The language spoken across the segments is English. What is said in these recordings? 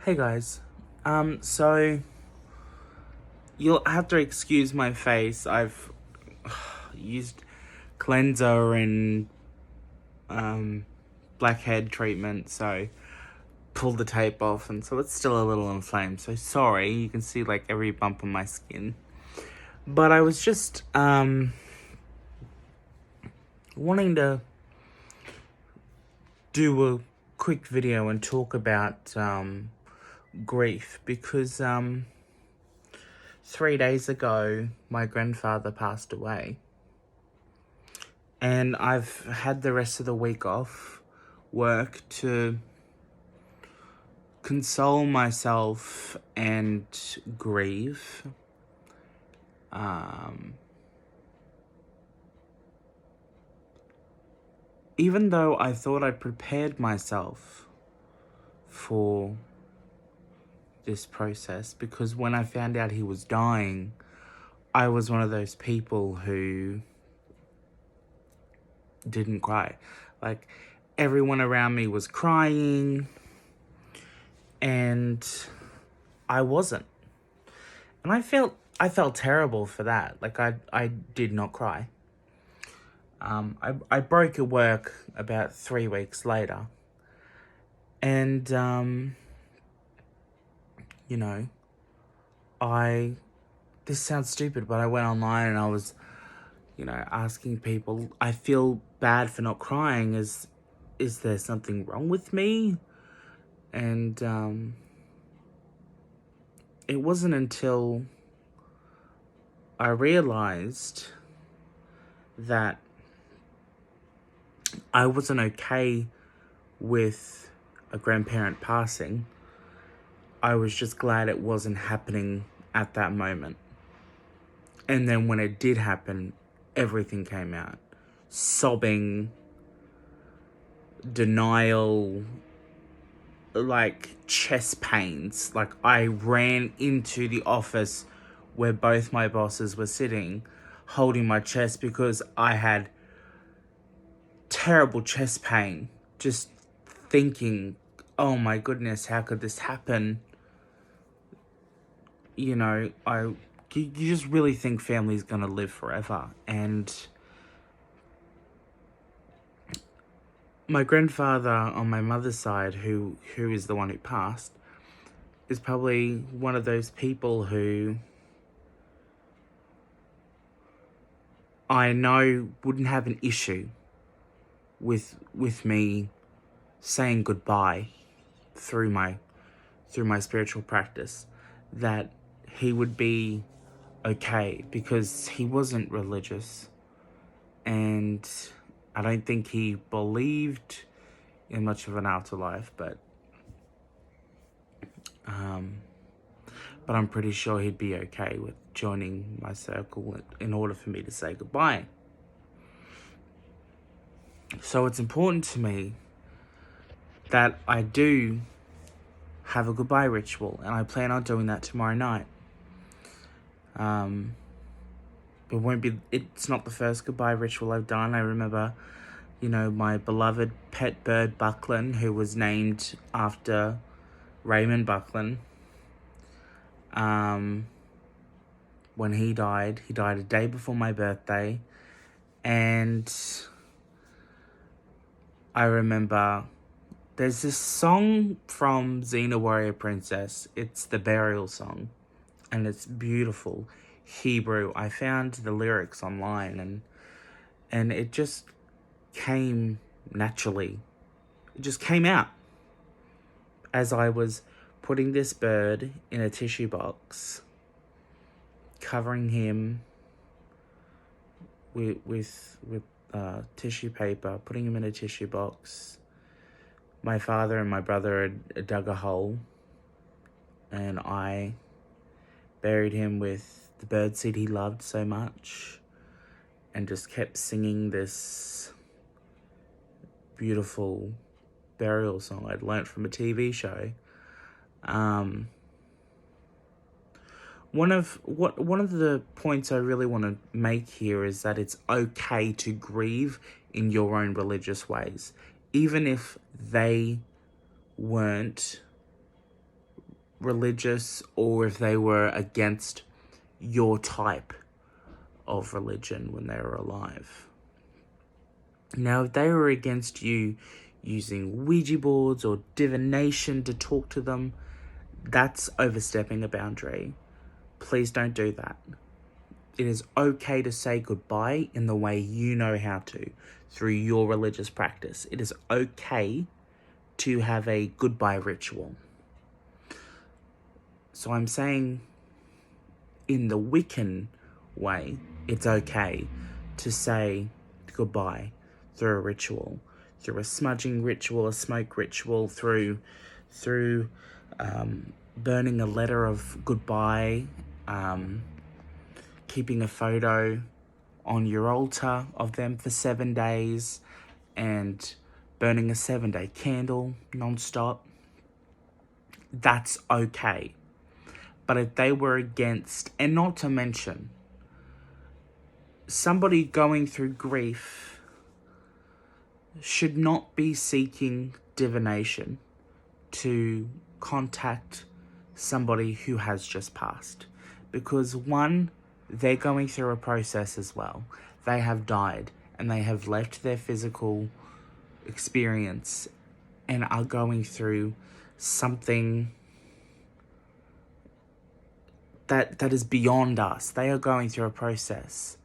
Hey guys. So you'll have to excuse my face. I've used cleanser and blackhead treatment, so pulled the tape off, and so it's still a little inflamed. So sorry, you can see like every bump on my skin. But I was just wanting to do a quick video and talk about grief because 3 days ago my grandfather passed away. And I've had the rest of the week off work to console myself and grieve. Even though I thought I prepared myself for this process, because when I found out he was dying, I was one of those people who didn't cry. Like, everyone around me was crying, and I wasn't. And I felt terrible for that. Like, I did not cry. I broke at work about 3 weeks later. And, this sounds stupid, but I went online and I was, asking people, I feel bad for not crying. Is there something wrong with me? And, it wasn't until I realized that I wasn't okay with a grandparent passing. I was just glad it wasn't happening at that moment. And then when it did happen, everything came out. Sobbing, denial, like chest pains. Like, I ran into the office where both my bosses were sitting, holding my chest because I had terrible chest pain. Just thinking, oh my goodness, how could this happen? You just really think family's gonna live forever. And my grandfather on my mother's side, who is the one who passed, is probably one of those people who I know wouldn't have an issue with me saying goodbye through my spiritual practice. That he would be okay, because he wasn't religious, and I don't think he believed in much of an afterlife, but I'm pretty sure he'd be okay with joining my circle in order for me to say goodbye. So it's important to me that I do have a goodbye ritual, and I plan on doing that tomorrow night. It's not the first goodbye ritual I've done. I remember, my beloved pet bird Buckland, who was named after Raymond Buckland. When he died a day before my birthday. And I remember there's this song from Xena Warrior Princess. It's the burial song, and it's beautiful Hebrew. I found the lyrics online, and it just came naturally. It just came out as I was putting this bird in a tissue box, covering him with tissue paper, putting him in a tissue box. My father and my brother had dug a hole, and I buried him with the birdseed he loved so much, and just kept singing this beautiful burial song I'd learnt from a TV show. One of the points I really want to make here is that it's okay to grieve in your own religious ways, even if they weren't religious or if they were against your type of religion when they were alive. Now, if they were against you using Ouija boards or divination to talk to them, that's overstepping a boundary. Please don't do that. It is okay to say goodbye in the way you know how to, through your religious practice. It is okay to have a goodbye ritual. So I'm saying in the Wiccan way, it's okay to say goodbye through a ritual, through a smudging ritual, a smoke ritual, through burning a letter of goodbye, keeping a photo on your altar of them for 7 days, and burning a 7-day candle non-stop. That's okay. But if they were against, and not to mention, somebody going through grief should not be seeking divination to contact somebody who has just passed. Because one, they're going through a process as well. They have died and they have left their physical experience and are going through something that is beyond us. They are going through a process.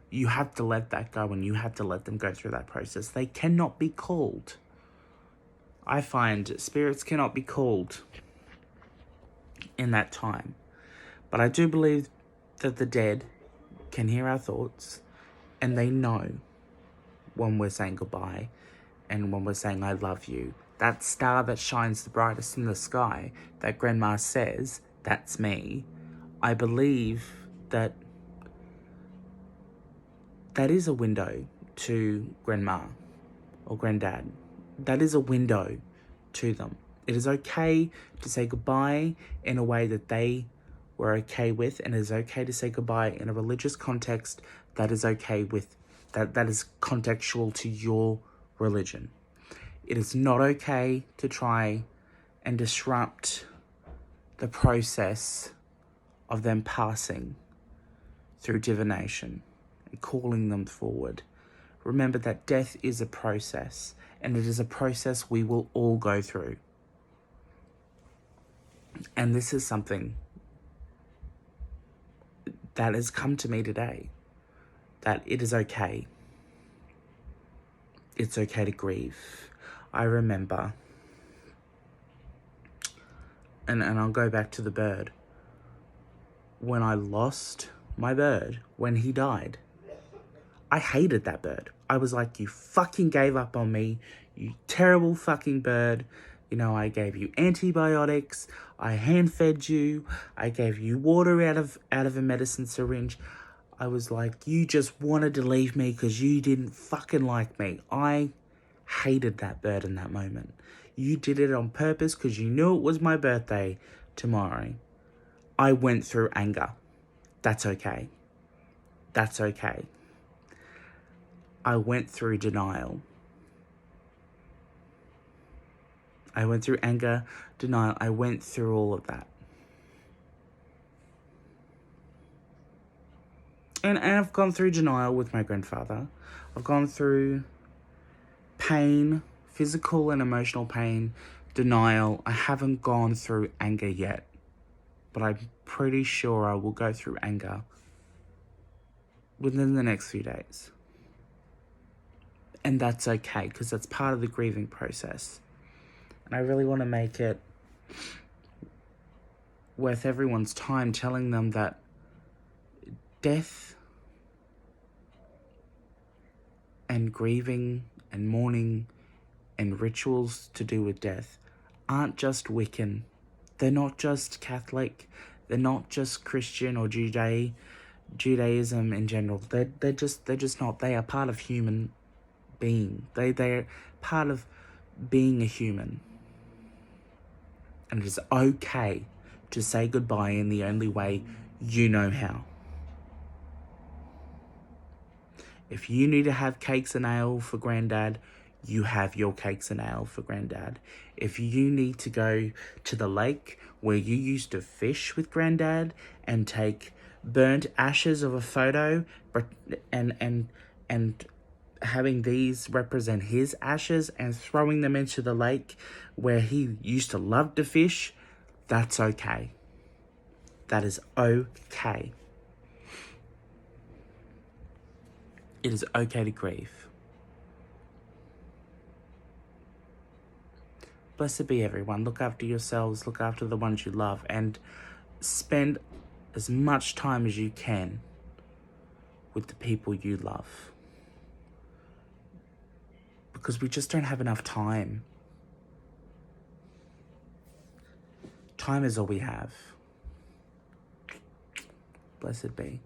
You have to let that go and you have to let them go through that process. They cannot be called. I find spirits cannot be called in that time. But I do believe that the dead can hear our thoughts and they know when we're saying goodbye and when we're saying I love you. That star that shines the brightest in the sky that Grandma says, that's me. I believe that is a window to Grandma or Granddad. That is a window to them. It is okay to say goodbye in a way that they were okay with, and it is okay to say goodbye in a religious context that is okay with, that is contextual to your religion. It is not okay to try and disrupt the process of them passing through divination and calling them forward. Remember that death is a process, and it is a process we will all go through. And this is something that has come to me today, that it is okay. It's okay to grieve. I remember, and I'll go back to the bird. When I lost my bird, when he died, I hated that bird. I was like, you fucking gave up on me, you terrible fucking bird. You know, I gave you antibiotics, I hand-fed you, I gave you water out of a medicine syringe. I was like, you just wanted to leave me because you didn't fucking like me. I hated that bird in that moment. You did it on purpose because you knew it was my birthday tomorrow. I went through anger. That's okay. That's okay. I went through denial. I went through anger, denial. I went through all of that. And I've gone through denial with my grandfather. I've gone through pain, physical and emotional pain, denial. I haven't gone through anger yet, but I'm pretty sure I will go through anger within the next few days. And that's okay, because that's part of the grieving process. And I really want to make it worth everyone's time, telling them that death and grieving and mourning and rituals to do with death aren't just Wiccan. They're not just Catholic. They're not just Christian or Judaism in general. They're just not. They are part of human being. They're part of being a human. And it is okay to say goodbye in the only way you know how. If you need to have cakes and ale for Granddad, you have your cakes and ale for Granddad. If you need to go to the lake where you used to fish with Granddad and take burnt ashes of a photo, and having these represent his ashes and throwing them into the lake where he used to love to fish, that's okay. That is okay. It is okay to grieve. Blessed be everyone. Look after yourselves, look after the ones you love, and spend as much time as you can with the people you love. Because we just don't have enough time. Time is all we have. Blessed be.